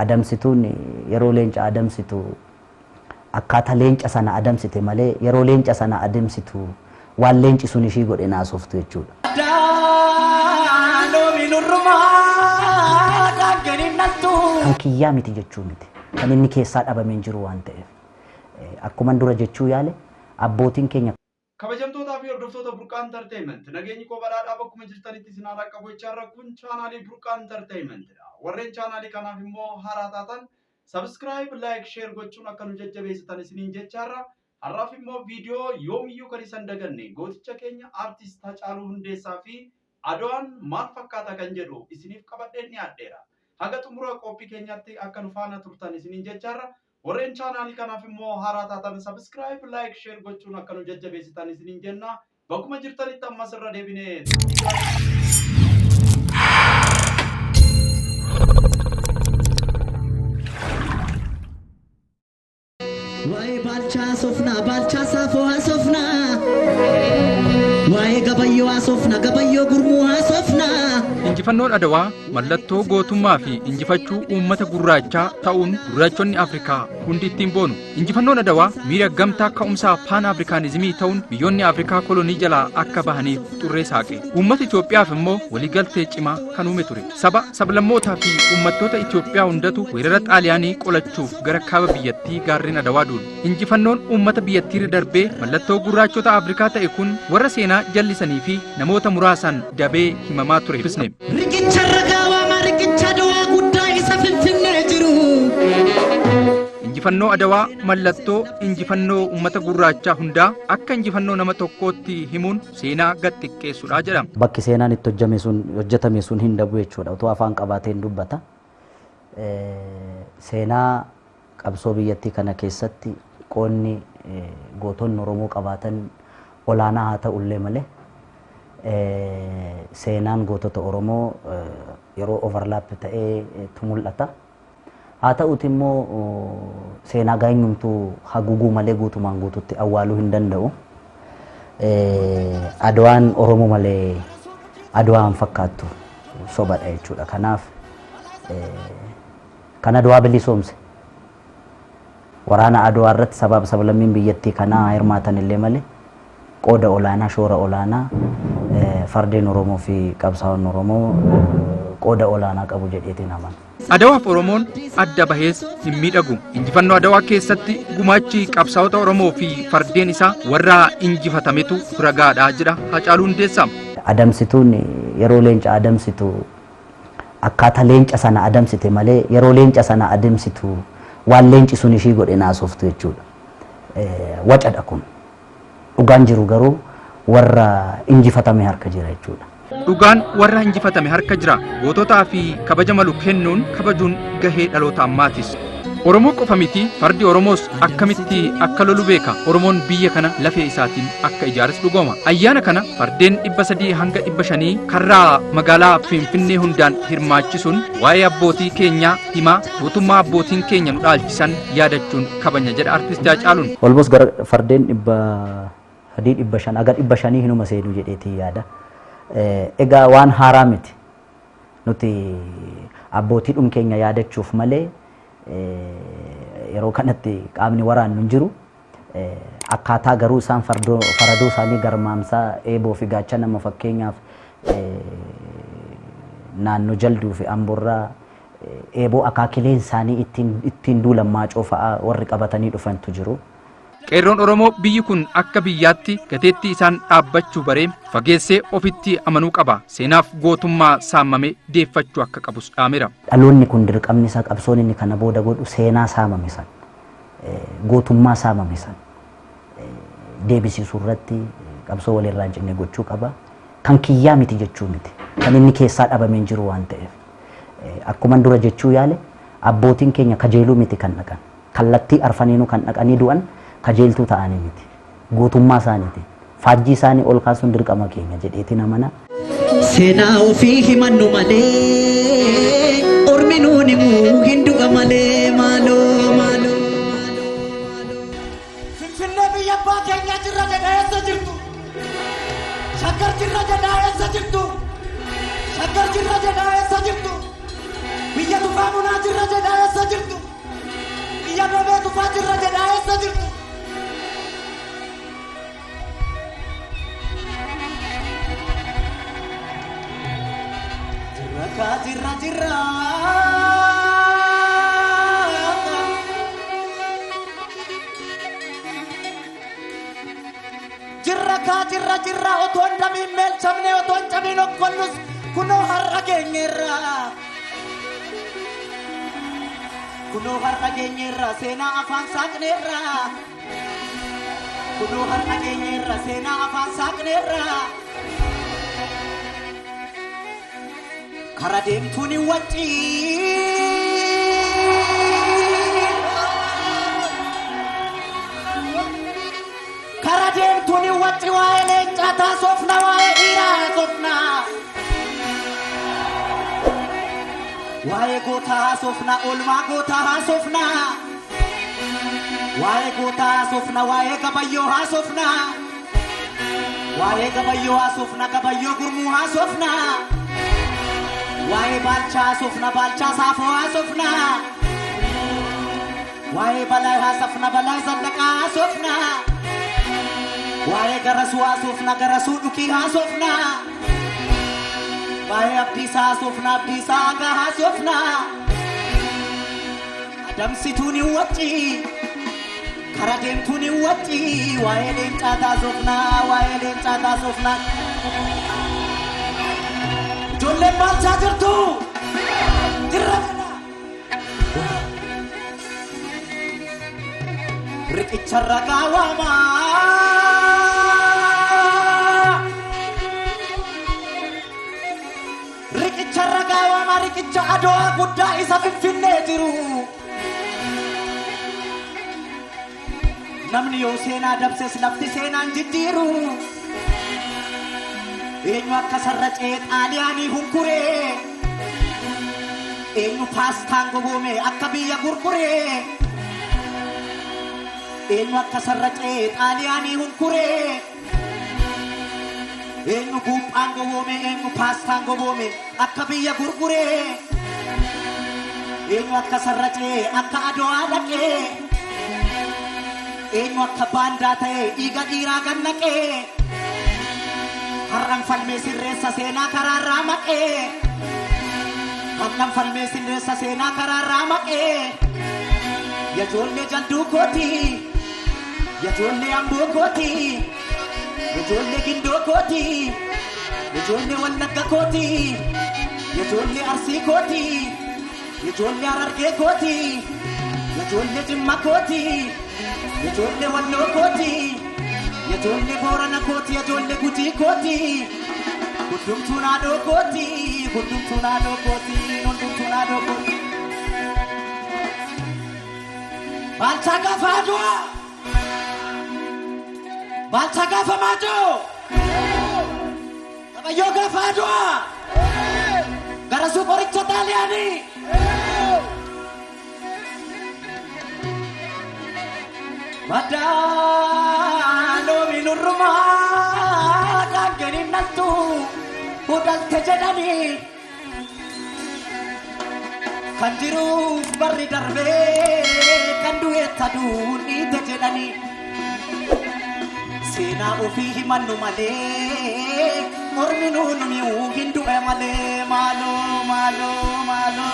adamsituun yeroo leenca adamsitu akkaataa leenca sana adamsite malee yeroo leenca sana adamsitu waan leenci sun ishii godhe naasoftu jechuudha. Kan kiyyaa miti jechuu miti. Kan inni keessaa dhabameen jiru waan ta'eef. Akkuma dura jechuu yaale abbootiin keenya kabajamtootaa fi hordoftoota Burqaa Entertainment nageenyi koo badhaadhaa bakkuma jirtanitti isin haa qabu jechaarra kun chaanaalii Burqaa Entertainment dha. Warreen chaanaalii kanaaf immoo haaraa taatan subscribe, like, share gochuun akka nu jajjabeessitan isiniin jechaarra har'aaf immoo viidiyoo yoomiyyuu kan isin daganne gooticha keenya artist Hacaaluu Hundeessaa fi Adwaan maal fakkaata kan jedhu isiniif qabadheen dhiyaadheera. Haga xumura qophii keenyatti akka nu faana turtan isiniin jechaarra warreen chaanaalii kanaaf immoo haaraa taatan subscribe, like, share gochuun akka nu jajjabeessitan isiniin jenna. Bakkuma jirtanitti ammas irra deebinee Wae balcha sofna, balcha safo sofna. Wae gabayyo sofna, gabayyo gurmu sofna. Injifannoon Adawaa mallattoo gootummaa fi injifachuu uummata gurraachaa ta'uun gurraachonni Afrikaa hundi ittiin boonu. Injifannoon Adawaa miira gamtaa ka'umsaa paan afrikaanizimii ta'uun biyyoonni Afrikaa kolonii jalaa akka bahaniif xurree saaqe. Uummata Itoophiyaaf immoo waliigaltee cimaa kan uume ture. Sablammootaa fi uummattoota Itoophiyaa hundatu weerara xaaliyaanii qolachuuf gara kaaba biyyattii gaarreen Adawaa duule. Injifannoon uummata biyyattiirra darbee mallattoo gurraachota Afrikaa ta'e kun warra seenaa jallisanii fi namoota muraasaan dabee himamaa ture. Riqicha ragaawa ma riqicha Adawaa guddaa isa finfinnee jiru. Injifannoo Adawaa mallattoo injifannoo uummata gurraachaa hundaa akka injifannoo nama tokkootti himuun seenaa gad xiqqeessuudha jedhama. Bakki seenaan itti hojjetame sun hin dhabu jechuudha. Otoo afaan qabaateen dubbata. Seenaa qabsoo biyyattii kana keessatti qoonni gootonni Oromoo qabaatan olaanaa haa ta'ullee malee seenaan gootota Oromoo yeroo overlap ta'ee mul'ata. Haa ta'uti immoo seenaa gaanyumtuu haguuguu malee guutumaan guututti awwaaluu hin danda'u. Adawaan Oromoo malee Adawaa hin fakkaattu sobadha jechuudha. Kanaaf kan Adawaa bilisoomse waraana Adawaa irratti sababa sablammiin biyyattii kanaa hirmaatan illee malee qooda olaanaa shoora olaanaa fardeen Oromoo fi qabsaa'onni Oromoo qooda olaanaa qabu jedheetiin amana. Adawaaf Oromoon adda bahees hin miidhagu. Injifannoo Adawaa keessatti gumaachi qabsaa'ota Oromoo fi fardeen isaa warra injifatametu ragaadhaa jedha Hacaaluu Hundeessaa. Adamsituun yeroo leenca adamsitu akkaataa leenca sana adamsite malee yeroo leenca sana adamsitu waan leenci sun ishii godhe naasoftu jechuudha. Wacadha kun. Dhugaan jiru garuu warra injifatame harka jira jechuudha. Dhugaan warra injifatame harka jira. Goototaa fi kabaja malu kennuun kabajuun gahee dhaloota ammaatis. Oromoo qofa miti fardi Oromoos akkamitti akka lolu beeka. Oromoon biyya kana lafee isaatiin akka ijaares dhugooma. Ayyaana kana fardeen 300 hanga 500 karraa magaalaa Finfinnee hundaan hirmaachisuun waa'ee abbootii keenyaa himaa gootummaa abbootiin keenya nu dhaalchisan yaadachuun kabanya jedha artist Hacaaluun. Olmoos gara fardeen 500 agar 500 hinuma seenu jedheetii yaada. Egaa waan haaraa miti. Nuti abbootii dhum keenya yaadachuuf malee yeroo kanatti qaamni waraannu hin jiru. Akkaataa garuu isaan faradoo isaanii garmaamsaa eeboo fi gaacha nama fakkeenyaaf naannoo jalduu fi amborraa eeboo akaakileen isaanii ittiin duulan maacoo fa'aa warri qabatanii dhufantu jiru. Qeerroon Oromoo biyyi kun akka biyyaatti gateetti isaan dhaabbachuu baree fageessee ofitti amanuu qaba. Seenaaf gootummaa saamame deeffachuu akka qabus dhaameera. Dhaloonni kun dirqamni isaa qabsoon inni kana booda godhu seenaa saamame san gootummaa saamame san deebisisuu irratti qabsoo walirraa hin cinne gochuu qaba. Kan kiyyaa miti jechuu miti. Kan inni keessaa dhabameen jiru waan ta'eef akkuma dura jechuu yaale abbootiin keenya kajeeluu miti kan dhaqan. Kallattii arfaniinuu kan dhaqanii du'an kajeeltuu ta'anii miti. Gootummaa isaaniiti. Faajjii isaanii ol kaasuun dirqama keenya jedheetiin amana. Seenaa ofii himannu malee ormi nuun himuu hin du'a malee maaloo maaloo. Finfinnee biyya abbaa keenyaa jirra jedhaa eessa jirtu? Shaggar jirra jedhaa eessa jirtu? Shaggar jirra jedhaa eessa jirtu? Biyya Tufaa Munaa jirra jedhaa eessa keessa jirtu. Jirra. Jirra otoo hin dhamiin meelchamne otoo hin cabiin okkollus kunoo har'a geenyeerra. Kunoo har'a geenyeerra seenaa afaan saaqneerra. Kunoo har'a geenyeerra seenaa afaan saaqneerra. Kara deemtuun hin waccii. Kara deemtuun hin waccii waa'ee leencaa taasofna waa'ee dhiiraa haasofna. Waa'ee gootaa haasofna oolmaa gootaa haasofna. Waa'ee gootaa haasofna waa'ee gabayyoo haasofna. Waa'ee gabayyoo haasofna gabayyoo gurmuu haasofna. Waa'ee baalchaa haasofna baalchaa saafoo haasofna. Waa'ee balaa haasofna balaa zallaqaa haasofna. Waa'ee garasuu haasofna garasuu dhukii haasofna. Waa'ee abdiisaa haasofna abdiisaa hagaa haasofna. Adamsituun hin waccii kara deemtuun hin waccii waa'ee leencaa haasofna waa'ee leencaa haasofna. Ijoolleen baalchaa jirtu jirra kana. Riqicharra gaawwamaa. Riqicharra gaawwamaa riqicha adoo guddaa isa finfinnee jiru. Namni yoo seenaa dabses lafti seenaan jijjiiru. Eenyu akka sarracee xaaliyaanii hunkuree. Eenyu paastaan gogoome akka biyya gurguree. Eenyu akka sarracee xaaliyaanii hunkuree. Eenyu guuphaan gogoome eenyu paastaan gogoome akka biyya gurguree. Eenyu akka sarracee akka adoo dhaqee. Eenyu akka baandaa ta'ee dhiiga dhiiraa gannaqee. Har'an falmee sirreessa seenaa karaarraa maqee. Har'an falmee sirreessa seenaa karaarraa maqee. Yajoollee jalduu kooti. Yajoollee amboo kooti. Yajoollee gindoo kooti. Yajoollee wallagga kooti. Yajoollee arsii kooti. Yajoollee harargee kooti. Yajoollee jimma kooti. Yajoollee walloo kooti. Yajoollee boorana kooti yajoollee gujii kooti. Hundumtuu naadoo kooti. Hundumtuu naadoo kooti. Hundumtuu naadoo kooti. Baalchaa gaafa aduu. Baalchaa gaafa maaduu. Gabayyoo gaafa aduu. Garasuu qoricha xaaliyaanii. Madaaloo minurrumaa dhaanganii naltu hudhalte jedhanii. Kan jiruuf barri darbee kan du'eetta duudhiite jedhanii. Seenaa ofii himannu malee mormi nuun mi'uu hin du'e malee maaloo maaloo maaloo.